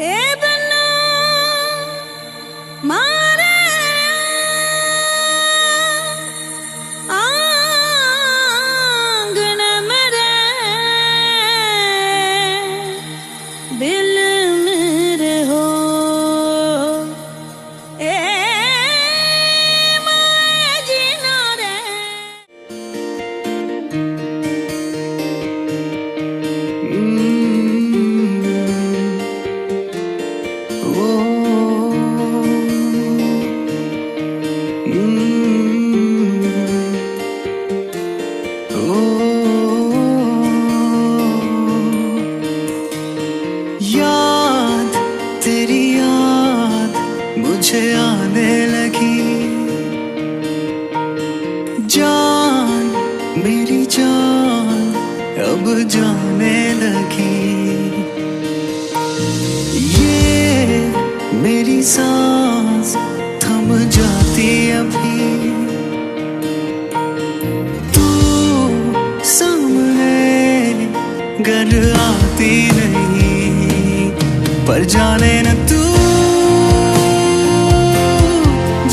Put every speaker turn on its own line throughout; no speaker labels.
ए बन्ना मारे आंगन मेरे दिल मेरे हो ए मैं जीना रे
याद तेरी याद मुझे आने लगी जान मेरी जान अब जाने लगी ये मेरी सांस थम जाती अभी तू सामने घर आती नहीं पर जाने न तू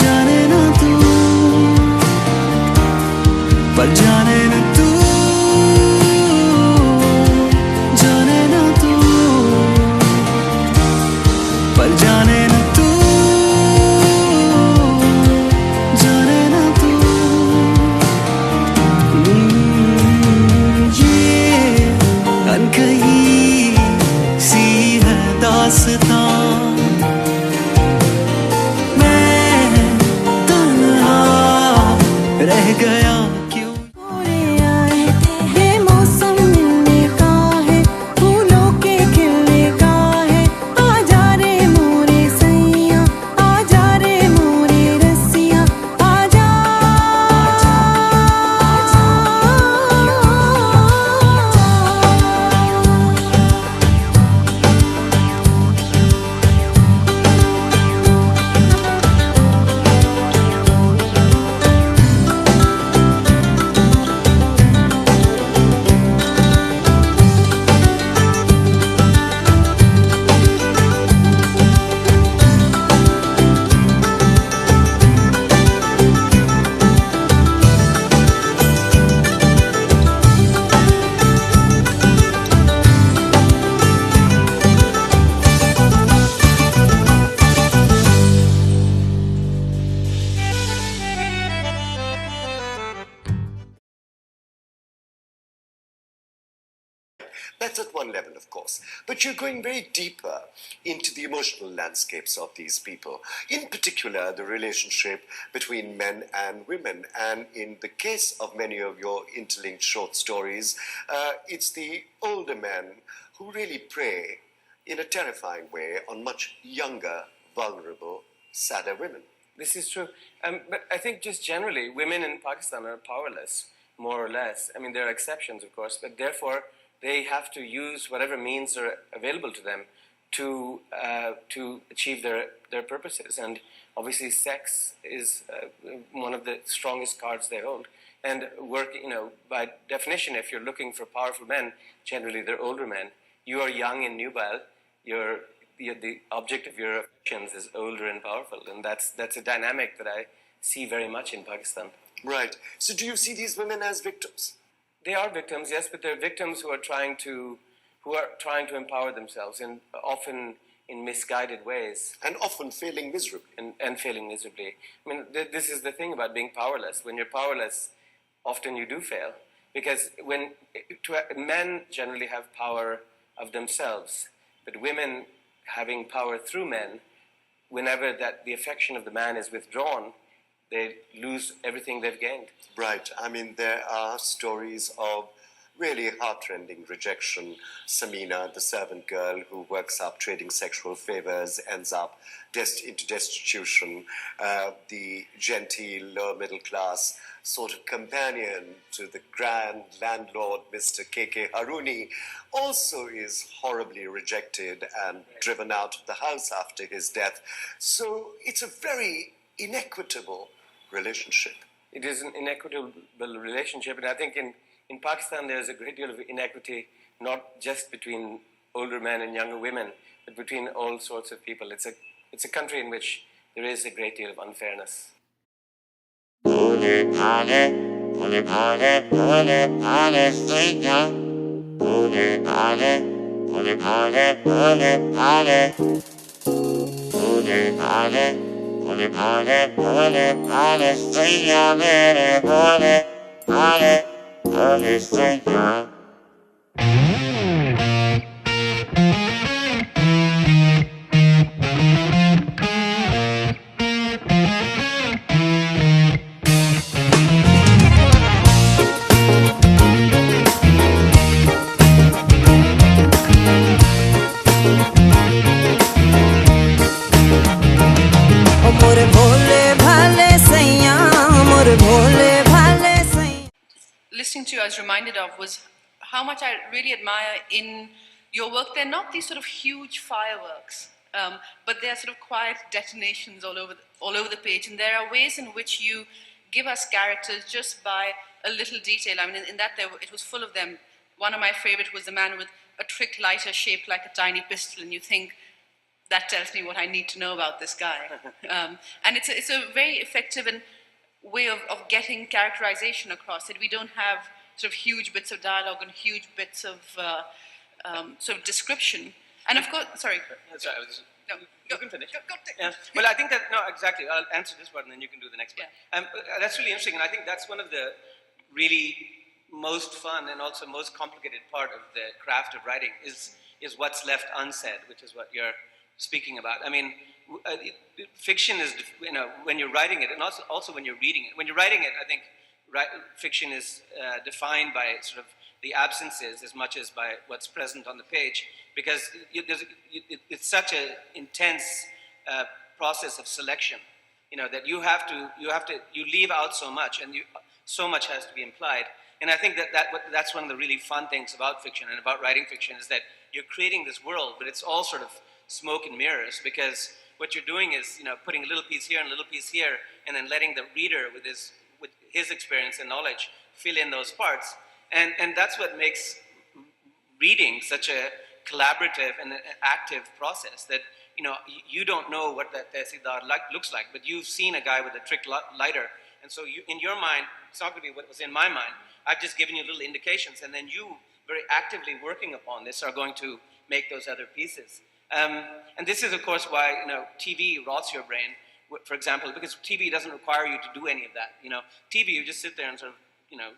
जाने न तू पर जाने न तू जाने न तू पर जाने न तू जाने न तू ये अनकही सी है दास्तां मैं तन्हा रह गया क्यों
बेमौसम मिलने का है फूलों के खिलने का है आजा रे मोरे सैया आजा रे मोरे रसिया आजा
That's at one level, of course. But you're going very deeper into the emotional landscapes of these people. In particular, the relationship between men and women. And in the case of many of your interlinked short stories, it's the older men who really prey in a terrifying way on much younger, vulnerable, sadder women.
This is true. But I think just generally, women in Pakistan are powerless, more or less. I mean, there are exceptions, of course, but therefore they have to use whatever means are available to them to achieve their purposes. And obviously, sex is one of the strongest cards they hold. And work, by definition, if you're looking for powerful men, generally they're older men. You are young and nubile. The object of your affections is older and powerful, and that's a dynamic that I see very much in Pakistan.
Right. So do you see these women as victims?
They are victims, yes, but they're victims who are trying to empower themselves, and often in misguided ways.
And often failing miserably.
And failing miserably. I mean, this is the thing about being powerless. When you're powerless, often you do fail, because men generally have power of themselves, but women having power through men, whenever the affection of the man is withdrawn, they lose everything they've gained.
Right. I mean, there are stories of really heartrending rejection. Samina, the servant girl who works up trading sexual favors, ends up into destitution. The genteel, lower middle class sort of companion to the grand landlord, Mr. K.K. Haruni, also is horribly rejected and driven out of the house after his death. So it's a very inequitable relationship.
It is an inequitable relationship, and I think in Pakistan there's a great deal of inequity, not just between older men and younger women, but between all sorts of people. It's a country in which there is a great deal of unfairness.
Listening to you, I was reminded of was how much I really admire in your work. They're not these sort of huge fireworks, but they're sort of quiet detonations all over the page. And there are ways in which you give us characters just by a little detail. I mean, in that it was full of them. One of my favorite was the man with a trick lighter shaped like a tiny pistol, and you think, that tells me what I need to know about this guy. And it's a very effective way of getting characterization across it. We don't have sort of huge bits of dialogue and huge bits of sort of description. And of course, sorry.
Sorry,
No,
you can finish.
Go,
Yeah. Well, I think that, no, exactly. I'll answer this part and then you can do the next part.
Yeah.
That's really interesting, and I think that's one of the really most fun and also most complicated part of the craft of writing is what's left unsaid, which is what you're speaking about. I mean, fiction is, when you're writing it, and also when you're reading it. When you're writing it, I think fiction is defined by sort of the absences as much as by what's present on the page, because it's such an intense process of selection, that you leave out so much, and so much has to be implied. And I think that's one of the really fun things about fiction and about writing fiction, is that you're creating this world, but it's all sort of smoke and mirrors, because what you're doing is, putting a little piece here and a little piece here, and then letting the reader with his experience and knowledge fill in those parts. And that's what makes reading such a collaborative and an active process, that you don't know what that tehsildar looks like, but you've seen a guy with a trick lighter, and so in your mind, it's not going to be what was in my mind. I've just given you little indications, and then you, very actively working upon this, are going to make those other pieces. And this is, of course, why TV rots your brain, for example, because TV doesn't require you to do any of that. TV, you just sit there and sort of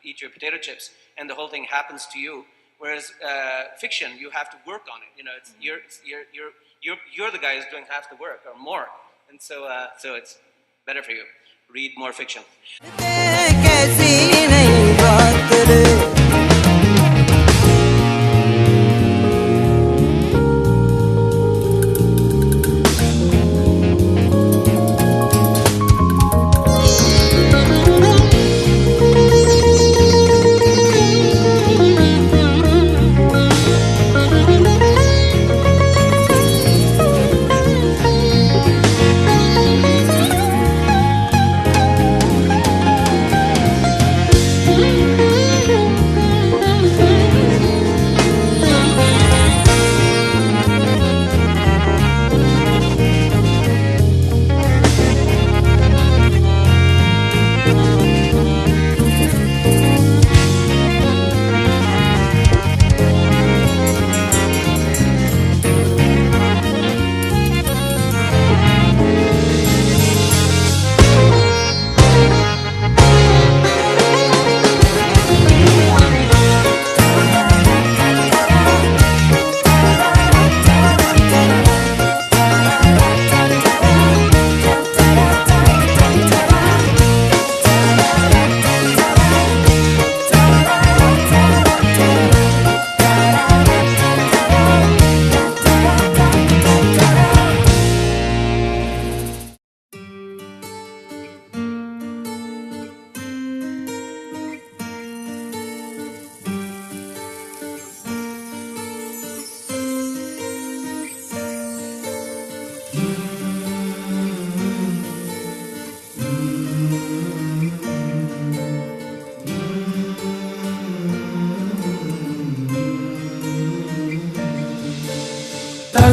eat your potato chips, and the whole thing happens to you. Whereas fiction, you have to work on it. You're the guy who's doing half the work or more, and so it's better for you. Read more fiction.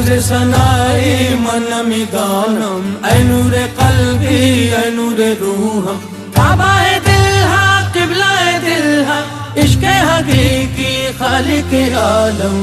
तुझे सनाई मनमी गानम ऐ नूरे कल्बी ऐ नूरे रूहम काबाए दिल हा किबलाए दिल हा इश्क हकीकी खालिक आलम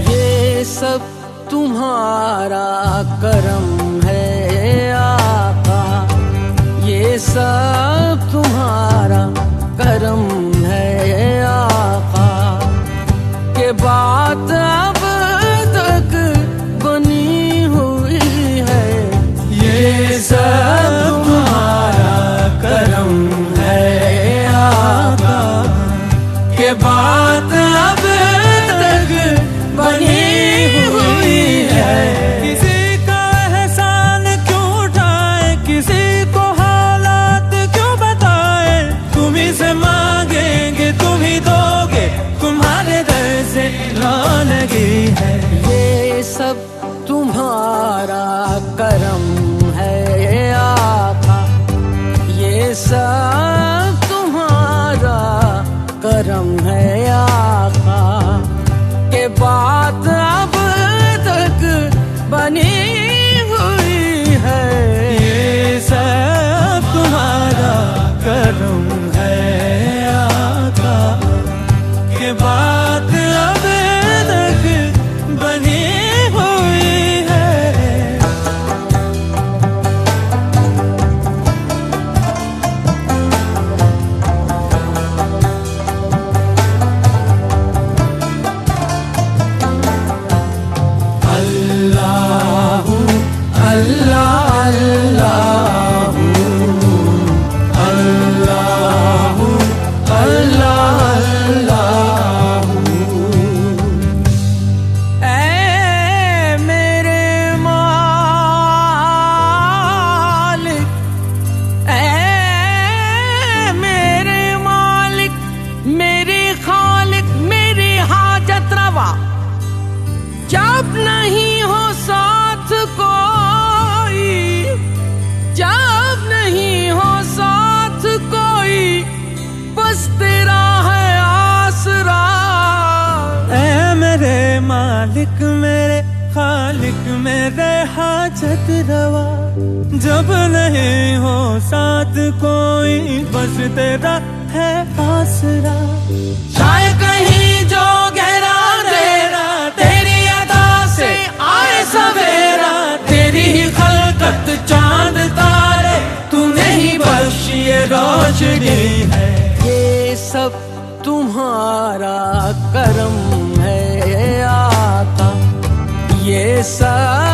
ये सब तुम्हारा करम है आका, ये सब तुम्हारा करम है आका, के बात अब तक बनी हुई है। ये सब तुम्हारा करम है आका, के बात अब बनी हुई है। किसी का एहसान क्यों उठाए, किसी को हालात क्यों बताए, तुम ही से मांगेंगे तुम ही दोगे, तुम्हारे दर से लगी है। ये सब तुम्हारा करम है आका, ये सब तुम्हारा करम है आका, के बात अब तक बनी हुई है। ये सब तुम्हारा करम है आका, के बात अब तक बनी हुई है। जब नहीं हो साथ कोई, जब नहीं हो साथ कोई, बस तेरा है आसरा। ऐ मेरे मालिक मेरे खालिक मेरे हाजत रवा, जब नहीं हो साथ कोई, बस तेरा है आसरा। चाहे कहीं जो गहरा अंधेरा, तेरी अदा से आए सवेरा, तेरी ही खलकत चांद तारे, तूने ही बख्शी ये रोशनी है। ये सब तुम्हारा करम है आका, ये सब